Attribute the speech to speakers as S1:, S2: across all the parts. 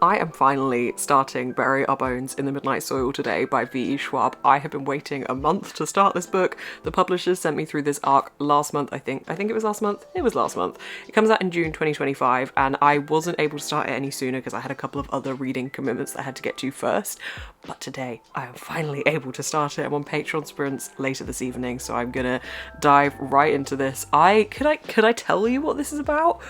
S1: I am finally starting Bury Our Bones in the Midnight Soil today by V.E. Schwab. I have been waiting a month to start this book. The publishers sent me through this arc last month, I think it was last month? It was last month. It comes out in June 2025, and I wasn't able to start it any sooner because I had a couple of other reading commitments that I had to get to first. But today, I am finally able to start it. I'm on Patreon sprints later this evening, so I'm gonna dive right into this. Could I tell you what this is about?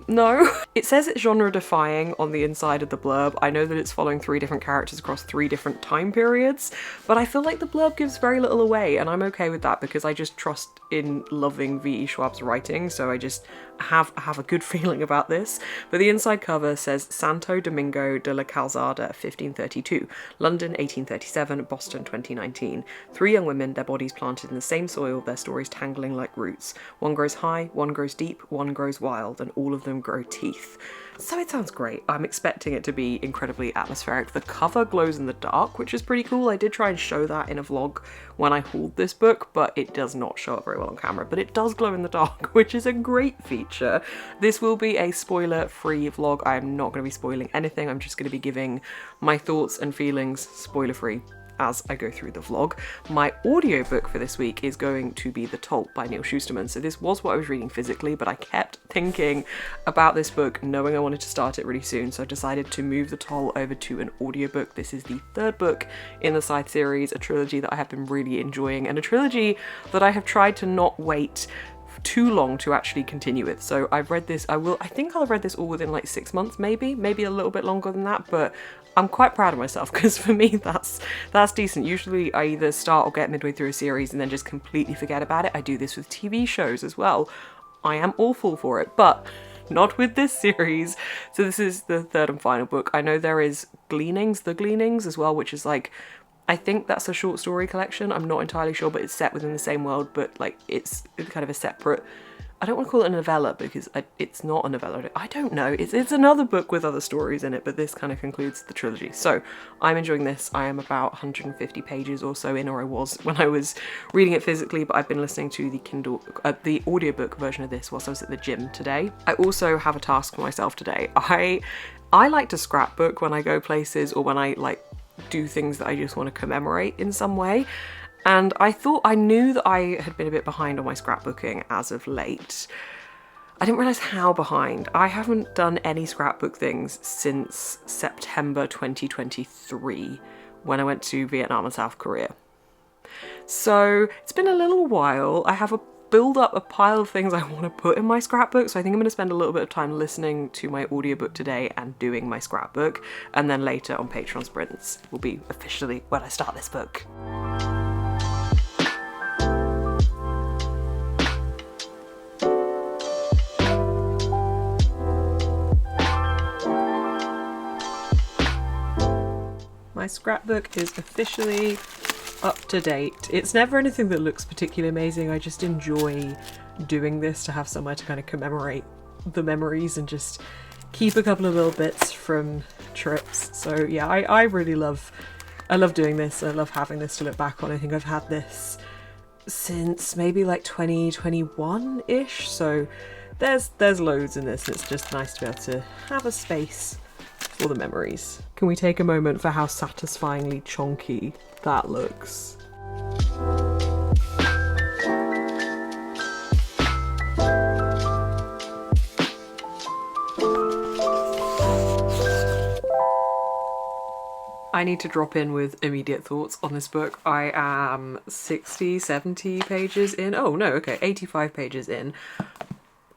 S1: No. It says it's genre defying on the inside of the blurb. I know that it's following 3 different characters across 3 different time periods, but I feel like the blurb gives very little away, and I'm okay with that because I just trust in loving V.E. Schwab's writing, so I just have a good feeling about this. But the inside cover says Santo Domingo de la Calzada, 1532, London 1837, Boston 2019. 3 young women, their bodies planted in the same soil, their stories tangling like roots. One grows high, one grows deep, one grows wild, and all of them grow teeth. So it sounds great. I'm expecting it to be incredibly atmospheric. The cover glows in the dark, which is pretty cool. I did try and show that in a vlog when I hauled this book, but it does not show up very well on camera. But it does glow in the dark, which is a great feature. This will be a spoiler-free vlog. I am not going to be spoiling anything. I'm just going to be giving my thoughts and feelings spoiler-free as I go through the vlog. My audiobook for this week is going to be The Toll by Neil Shusterman. So this was what I was reading physically, but I kept thinking about this book, knowing I wanted to start it really soon, so I decided to move The Toll over to an audiobook. This is the 3rd book in the Scythe series, a trilogy that I have been really enjoying, and a trilogy that I have tried to not wait too long to actually continue with. So I've read this, I think I'll have read this all within like 6 months, maybe a little bit longer than that, but I'm quite proud of myself because for me that's decent. Usually I either start or get midway through a series and then just completely forget about it. I do this with TV shows as well. I am awful for it, but not with this series. So this is the 3rd and final book. I know there is The Gleanings as well, which is like, I think that's a short story collection. I'm not entirely sure, but it's set within the same world, but like it's kind of a separate, I don't want to call it a novella because it's not a novella. I don't know. It's another book with other stories in it, but this kind of concludes the trilogy. So I'm enjoying this. I am about 150 pages or so in, or I was when I was reading it physically, but I've been listening to the audiobook version of this whilst I was at the gym today. I also have a task for myself today. I like to scrapbook when I go places or when I like do things that I just want to commemorate in some way. And I knew that I had been a bit behind on my scrapbooking as of late. I didn't realise how behind. I haven't done any scrapbook things since September 2023 when I went to Vietnam and South Korea. So it's been a little while. I have build up a pile of things I want to put in my scrapbook, so I think I'm going to spend a little bit of time listening to my audiobook today and doing my scrapbook, and then later on Patreon sprints will be officially when I start this book. My scrapbook is officially up to date. It's never anything that looks particularly amazing. I just enjoy doing this to have somewhere to kind of commemorate the memories and just keep a couple of little bits from trips. So yeah, I really love doing this. I love having this to look back on. I think I've had this since maybe like 2021-ish. So there's loads in this, and it's just nice to be able to have a space for the memories. Can we take a moment for how satisfyingly chonky that looks? I need to drop in with immediate thoughts on this book. I am 60, 70 pages in. Oh no, okay, 85 pages in.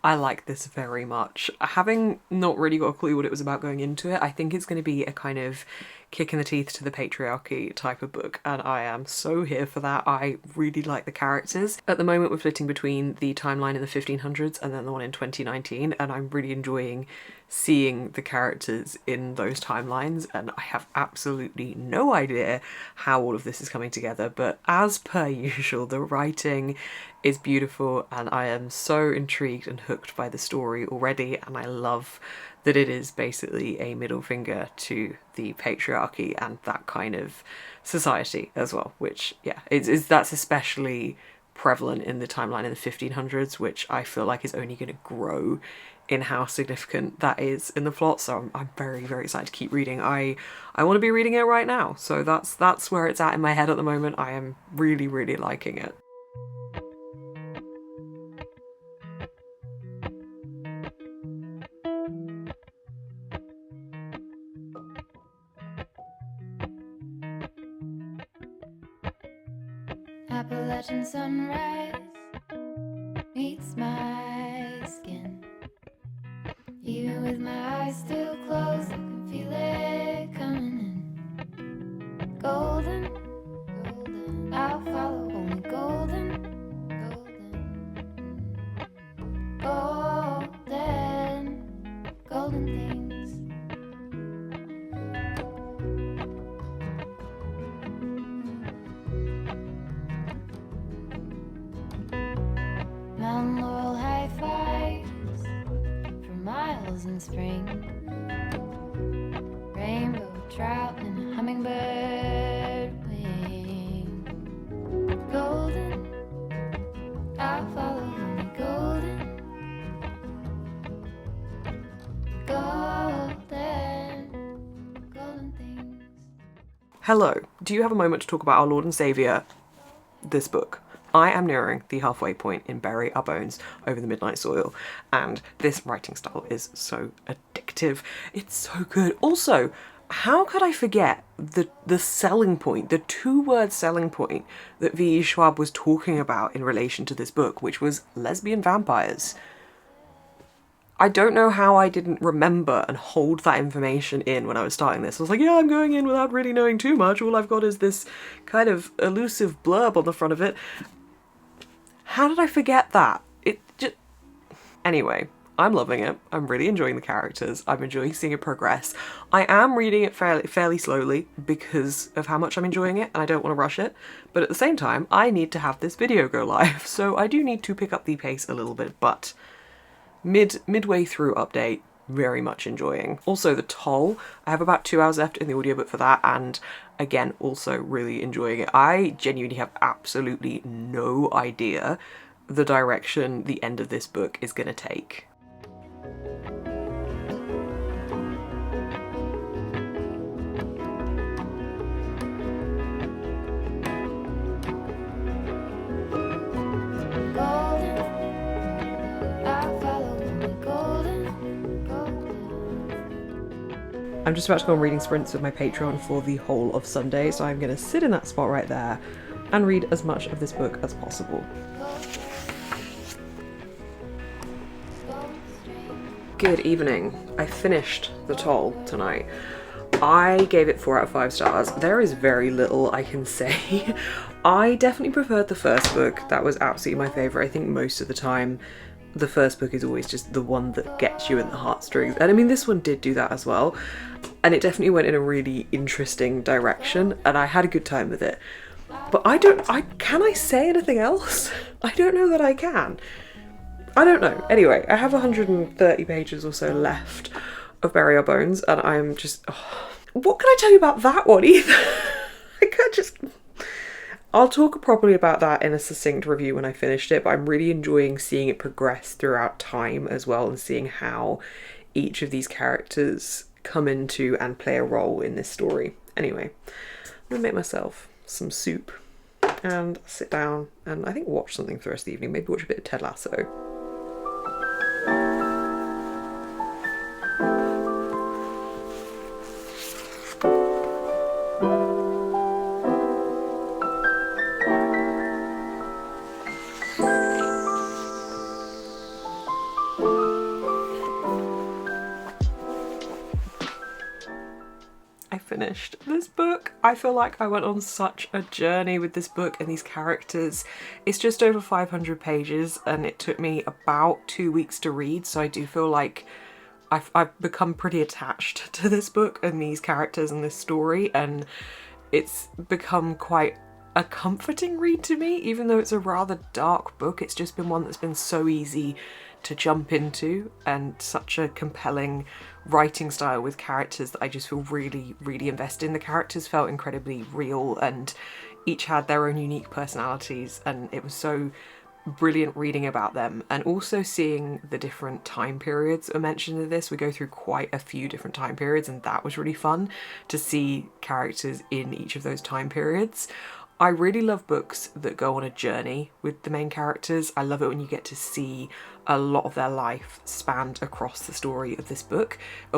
S1: I like this very much. Having not really got a clue what it was about going into it, I think it's going to be a kind of kick in the teeth to the patriarchy type of book, and I am so here for that. I really like the characters. At the moment we're flitting between the timeline in the 1500s and then the one in 2019, and I'm really enjoying seeing the characters in those timelines, and I have absolutely no idea how all of this is coming together, but as per usual, the writing is beautiful and I am so intrigued and hooked by the story already, and I love that it is basically a middle finger to the patriarchy and that kind of society as well, which yeah, that's especially prevalent in the timeline in the 1500s, which I feel like is only going to grow in how significant that is in the plot. So I'm very, very excited to keep reading. I want to be reading it right now. So that's where it's at in my head at the moment. I am really, really liking it.
S2: Appalachian sunrise meets my skin. Even with my eyes still closed, I can feel it coming in. Golden, golden, I'll follow only golden, golden, golden, golden things. Mount Laurel high fives for miles in spring. Rainbow trout and a hummingbird wing. Golden, I'll follow only golden, golden, golden things.
S1: Hello, do you have a moment to talk about our Lord and Saviour, this book? I am nearing the halfway point in Bury Our Bones Over the Midnight Soil, and this writing style is so addictive. It's so good. Also, how could I forget the selling point, the two-word selling point that V.E. Schwab was talking about in relation to this book, which was lesbian vampires? I don't know how I didn't remember and hold that information in when I was starting this. I was like, yeah, I'm going in without really knowing too much. All I've got is this kind of elusive blurb on the front of it. How did I forget that? It just... Anyway, I'm loving it. I'm really enjoying the characters. I'm enjoying seeing it progress. I am reading it fairly slowly because of how much I'm enjoying it, and I don't want to rush it. But at the same time, I need to have this video go live, so I do need to pick up the pace a little bit, but midway through update, very much enjoying. Also, The Toll, I have about 2 hours left in the audiobook for that, and again, also really enjoying it. I genuinely have absolutely no idea the direction the end of this book is going to take. I'm just about to go on reading sprints with my Patreon for the whole of Sunday, so I'm going to sit in that spot right there and read as much of this book as possible. Good evening. I finished The Toll tonight. I gave it 4 out of 5 stars. There is very little I can say. I definitely preferred the first book. That was absolutely my favourite. I think most of the time the first book is always just the one that gets you in the heartstrings. And I mean, this one did do that as well. And it definitely went in a really interesting direction, and I had a good time with it. But can I say anything else? I don't know that I can. I don't know. Anyway, I have 130 pages or so left of Bury Our Bones, and I'm just... Oh, what can I tell you about that one either? I can't just... I'll talk properly about that in a succinct review when I finished it, but I'm really enjoying seeing it progress throughout time as well, and seeing how each of these characters come into and play a role in this story. Anyway, I'm gonna make myself some soup and sit down and I think watch something for the rest of the evening. Maybe watch a bit of Ted Lasso. Finished this book. I feel like I went on such a journey with this book and these characters. It's just over 500 pages and it took me about 2 weeks to read, so I do feel like I've become pretty attached to this book and these characters and this story, and it's become quite a comforting read to me. Even though it's a rather dark book, it's just been one that's been so easy to jump into, and such a compelling writing style with characters that I just feel really, really invested in. The characters felt incredibly real and each had their own unique personalities, and it was so brilliant reading about them, and also seeing the different time periods that are mentioned in this. We go through quite a few different time periods, and that was really fun to see characters in each of those time periods. I really love books that go on a journey with the main characters. I love it when you get to see a lot of their life spanned across the story of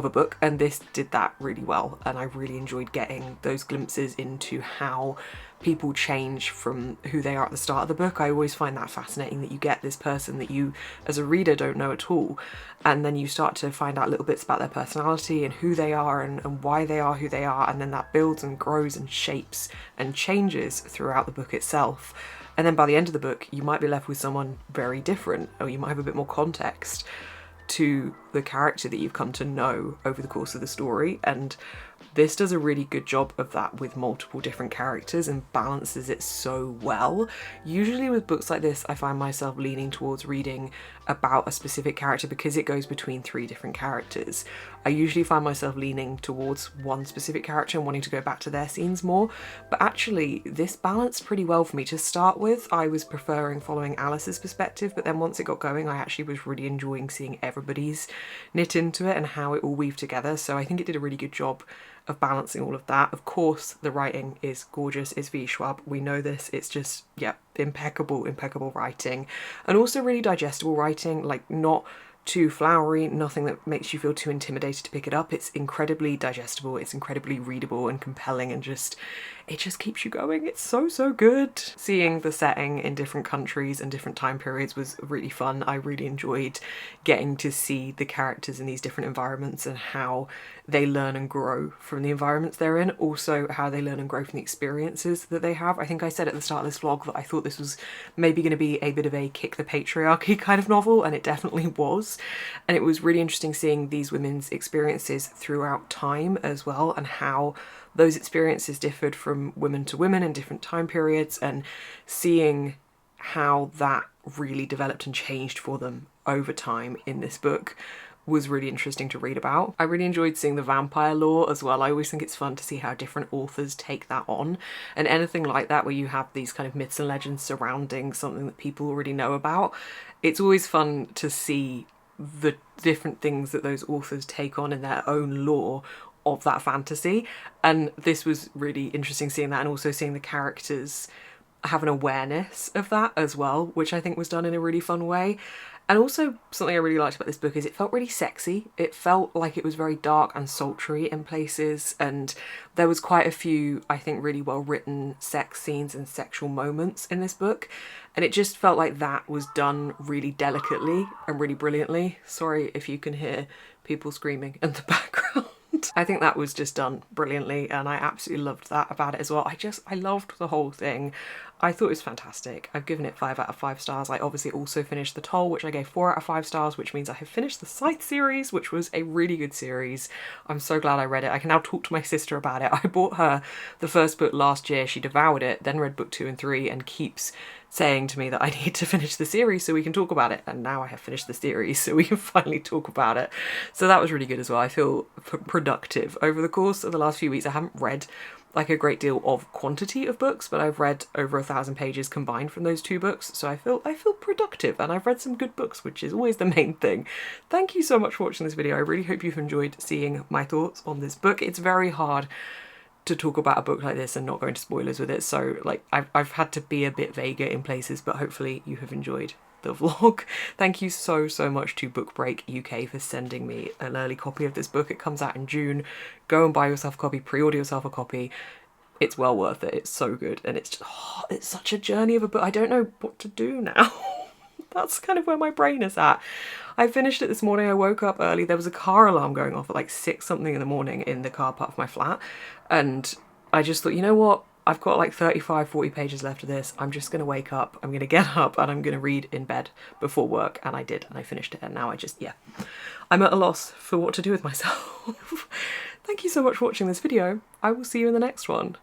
S1: a book, and this did that really well, and I really enjoyed getting those glimpses into how people change from who they are at the start of the book. I always find that fascinating, that you get this person that you as a reader don't know at all, and then you start to find out little bits about their personality and who they are and why they are who they are, and then that builds and grows and shapes and changes throughout the book itself. And then by the end of the book you might be left with someone very different, or you might have a bit more context to the character that you've come to know over the course of the story. And this does a really good job of that with multiple different characters and balances it so well. Usually with books like this, I find myself leaning towards reading about a specific character because it goes between 3 different characters. I usually find myself leaning towards one specific character and wanting to go back to their scenes more, but actually this balanced pretty well for me. To start with, I was preferring following Alice's perspective, but then once it got going, I actually was really enjoying seeing everybody's knit into it and how it all weaved together. So I think it did a really good job of balancing all of that. Of course, the writing is gorgeous. It's V. Schwab. We know this. It's just, yeah, impeccable writing, and also really digestible writing, like not too flowery, nothing that makes you feel too intimidated to pick it up. It's incredibly digestible, it's incredibly readable and compelling, and it just keeps you going. It's so good. Seeing the setting in different countries and different time periods was really fun. I really enjoyed getting to see the characters in these different environments and how they learn and grow from the environments they're in, also how they learn and grow from the experiences that they have. I think I said at the start of this vlog that I thought this was maybe going to be a bit of a kick the patriarchy kind of novel, and it definitely was. And it was really interesting seeing these women's experiences throughout time as well, and how those experiences differed from women to women in different time periods, and seeing how that really developed and changed for them over time in this book was really interesting to read about. I really enjoyed seeing the vampire lore as well. I always think it's fun to see how different authors take that on, and anything like that where you have these kind of myths and legends surrounding something that people already know about. It's always fun to see the different things that those authors take on in their own lore of that fantasy, and this was really interesting seeing that, and also seeing the characters have an awareness of that as well, which I think was done in a really fun way. And also something I really liked about this book is it felt really sexy. It felt like it was very dark and sultry in places, and there was quite a few, I think, really well written sex scenes and sexual moments in this book, and it just felt like that was done really delicately and really brilliantly. Sorry if you can hear people screaming in the background. I think that was just done brilliantly, and I absolutely loved that about it as well. I loved the whole thing. I thought it was fantastic. I've given it 5 out of 5 stars. I obviously also finished The Toll, which I gave 4 out of 5 stars, which means I have finished the Scythe series, which was a really good series. I'm so glad I read it. I can now talk to my sister about it. I bought her the first book last year. She devoured it, then read book 2 and 3, and keeps saying to me that I need to finish the series so we can talk about it. And now I have finished the series so we can finally talk about it. So that was really good as well. I feel productive over the course of the last few weeks. I haven't read like a great deal of quantity of books, but I've read over 1,000 pages combined from those 2 books, so I feel productive, and I've read some good books, which is always the main thing. Thank you so much for watching this video. I really hope you've enjoyed seeing my thoughts on this book. It's very hard to talk about a book like this and not go into spoilers with it, so like I've had to be a bit vaguer in places, but hopefully you have enjoyed the vlog. Thank you so much to Book Break UK for sending me an early copy of this book. It comes out in June. Go and buy yourself a copy, pre-order yourself a copy. It's well worth it. It's so good, and it's just, it's such a journey of a book. I don't know what to do now. That's kind of where my brain is at. I finished it this morning. I woke up early. There was a car alarm going off at like 6 something in the morning in the car park of my flat, and I just thought, you know what? I've got like 35-40 pages left of this. I'm just going to wake up, I'm going to get up, and I'm going to read in bed before work. And I did, and I finished it, and now I'm at a loss for what to do with myself. Thank you so much for watching this video. I will see you in the next one.